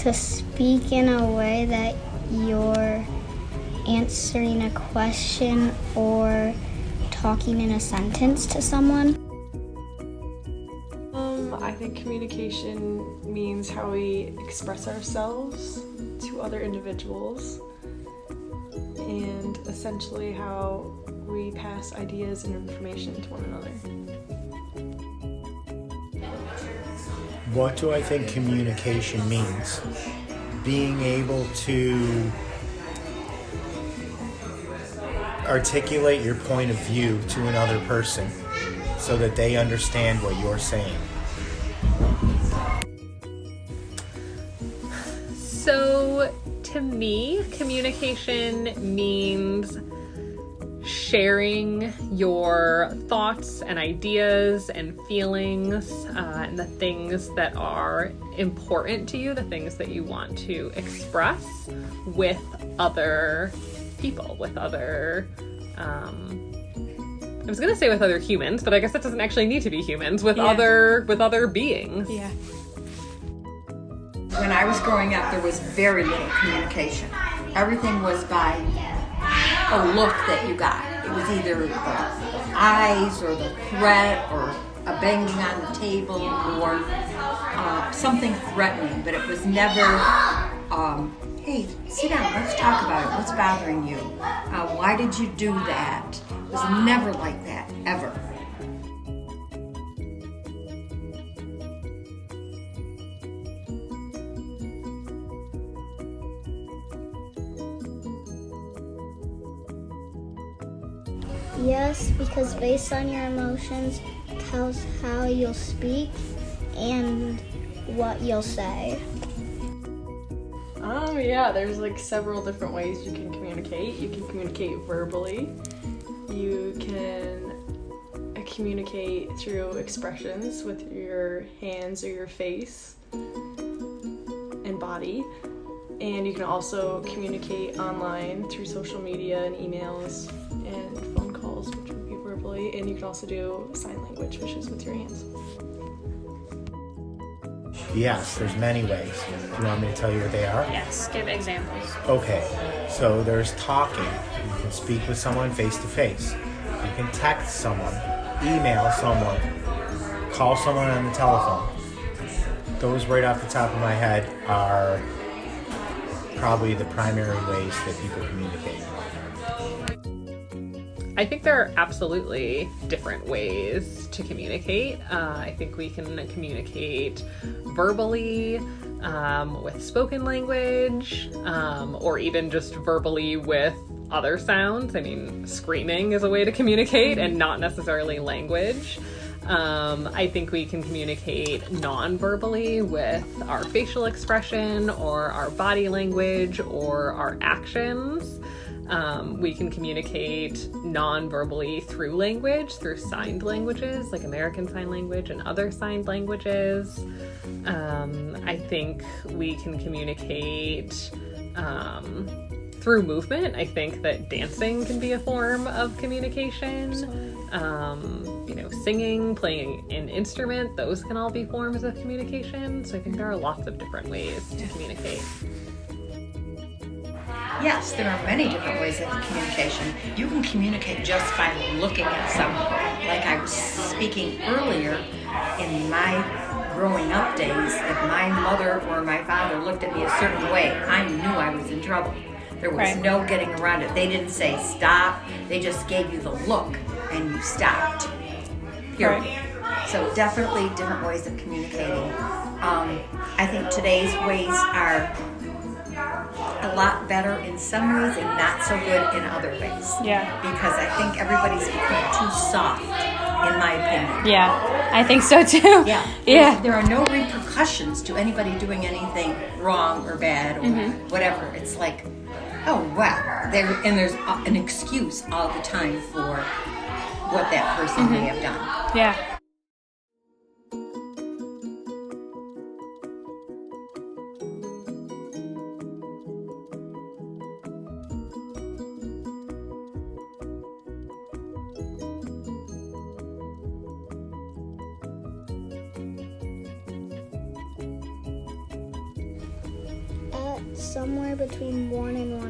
to speak in a way that you're answering a question or talking in a sentence to someone. I think communication means how we express ourselves to other individuals and essentially how we pass ideas and information to one another. What do I think communication means? Being able to articulate your point of view to another person so that they understand what you're saying. So, to me, communication means sharing your thoughts and ideas and feelings and the things that are important to you, the things that you want to express with other people, with other, I was going to say with other humans, but I guess that doesn't actually need to be humans, with other beings. Yeah. When I was growing up, there was very little communication. Everything was by a look that you got. It was either the eyes or the threat or a banging on the table or something threatening, but it was never, hey, sit down, let's talk about it. What's bothering you? Why did you do that? It was never like that, ever. Yes, because based on your emotions tells how you'll speak and what you'll say. Yeah, there's like several different ways you can communicate. You can communicate verbally. You can communicate through expressions with your hands or your face and body. And you can also communicate online through social media and emails and phone calls, which would be verbally. And you can also do sign language, which is with your hands. Yes, there's many ways. Do you want me to tell you what they are? Yes, give examples. Okay, so there's talking. You can speak with someone face to face. You can text someone, email someone, call someone on the telephone. Those right off the top of my head are probably the primary ways that people communicate. I think there are absolutely different ways to communicate. I think we can communicate verbally, with spoken language, or even just verbally with other sounds. I mean, screaming is a way to communicate and not necessarily language. I think we can communicate non-verbally with our facial expression or our body language or our actions. We can communicate non-verbally through language, through signed languages like American Sign Language and other signed languages. I think we can communicate through movement. I think that dancing can be a form of communication. Singing, playing an instrument, those can all be forms of communication. So I think there are lots of different ways to communicate. Yes, there are many different ways of communication. You can communicate just by looking at someone. Like I was speaking earlier, in my growing up days, if my mother or my father looked at me a certain way, I knew I was in trouble. There was no getting around it. They didn't say stop, they just gave you the look and you stopped. Period. Right. So definitely different ways of communicating. I think today's ways are a lot better in some ways and not so good in other ways. Yeah. Because I think everybody's become too soft, in my opinion. Yeah, I think so too. Yeah. There are no repercussions to anybody doing anything wrong or bad or whatever. It's like, oh wow, there's an excuse all the time for what that person may have done. Yeah. somewhere between 1 and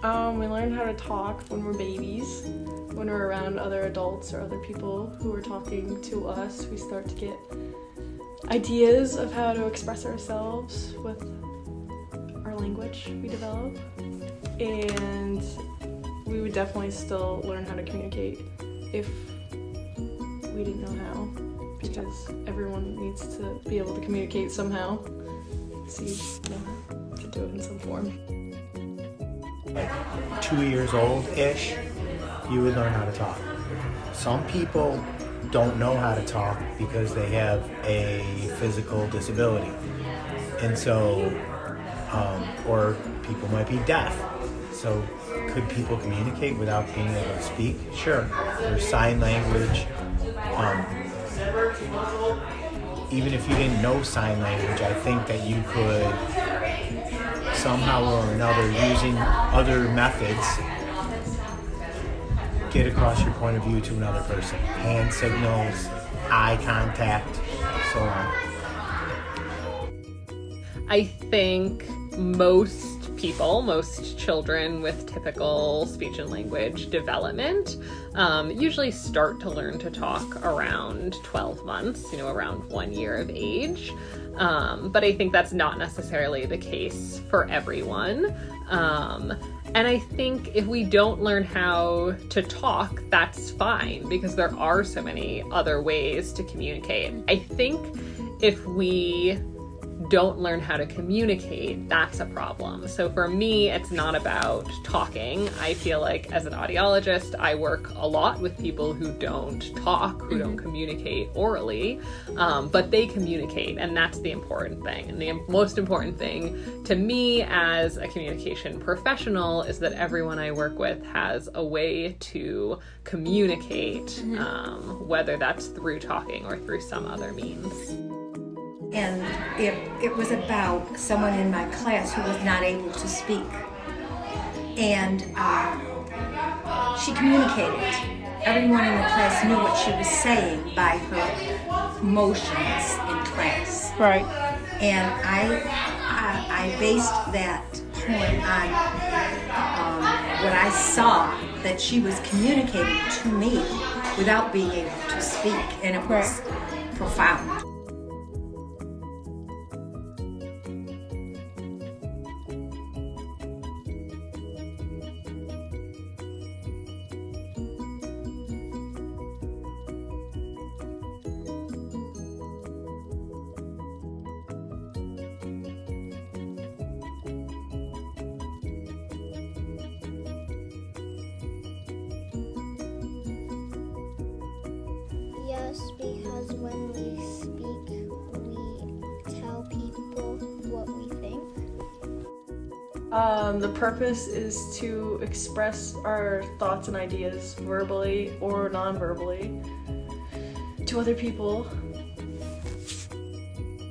1.5. We learn how to talk when we're babies. When we're around other adults or other people who are talking to us, we start to get ideas of how to express ourselves with our language we develop. And we would definitely still learn how to communicate if we didn't know how, because everyone needs to be able to communicate somehow. So you know how to do it in some form. Like 2 years old-ish, you would learn how to talk. Some people don't know how to talk because they have a physical disability. And so, or people might be deaf. So could people communicate without being able to speak? Sure. There's sign language. Even if you didn't know sign language, I think that you could somehow or another, using other methods, get across your point of view to another person. Hand signals, eye contact, so on. I think most children with typical speech and language development usually start to learn to talk around 12 months, around 1 year of age. But I think that's not necessarily the case for everyone. And I think if we don't learn how to talk, that's fine, because there are so many other ways to communicate. I think if we don't learn how to communicate, that's a problem. So for me, it's not about talking. I feel like as an audiologist, I work a lot with people who don't talk, who don't communicate orally, but they communicate, and that's the important thing. And the most important thing to me as a communication professional is that everyone I work with has a way to communicate, whether that's through talking or through some other means. And it was about someone in my class who was not able to speak. And she communicated. Everyone in the class knew what she was saying by her motions in class. Right. And I based that point on what I saw that she was communicating to me without being able to speak. And it was profound. Yes, because when we speak, we tell people what we think. The purpose is to express our thoughts and ideas verbally or non-verbally to other people.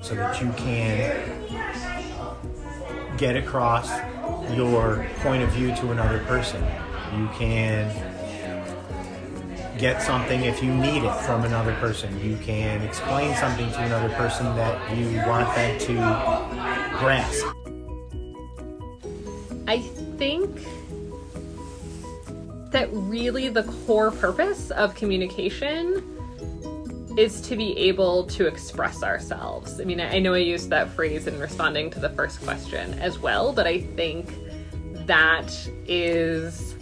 So that you can get across your point of view to another person. You can get something if you need it from another person. You can explain something to another person that you want them to grasp. I think that really the core purpose of communication is to be able to express ourselves. I mean, I know I used that phrase in responding to the first question as well, but I think that is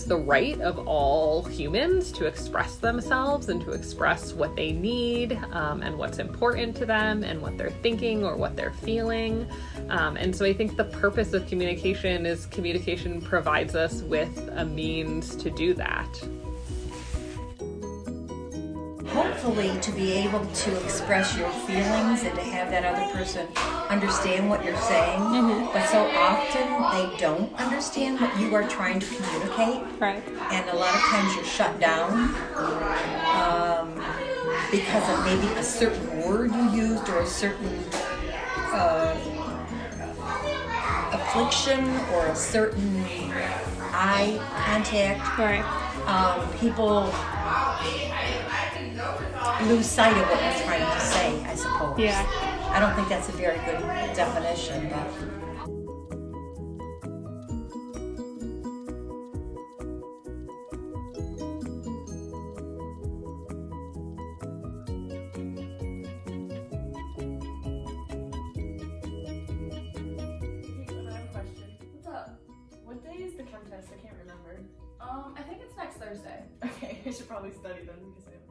the right of all humans to express themselves and to express what they need and what's important to them and what they're thinking or what they're feeling. And so I think the purpose of communication is communication provides us with a means to do that. Hopefully to be able to express your feelings and to have that other person understand what you're saying. But so often they don't understand what you are trying to communicate. Right. And a lot of times you're shut down because of maybe a certain word you used or a certain affliction or a certain eye contact. Right. People lose sight of what you're trying to say, I suppose. Yeah. I don't think that's a very good definition, but I have a question. What's up? What day is the chem test? I can't remember. I think it's next Thursday. Okay, I should probably study then because I have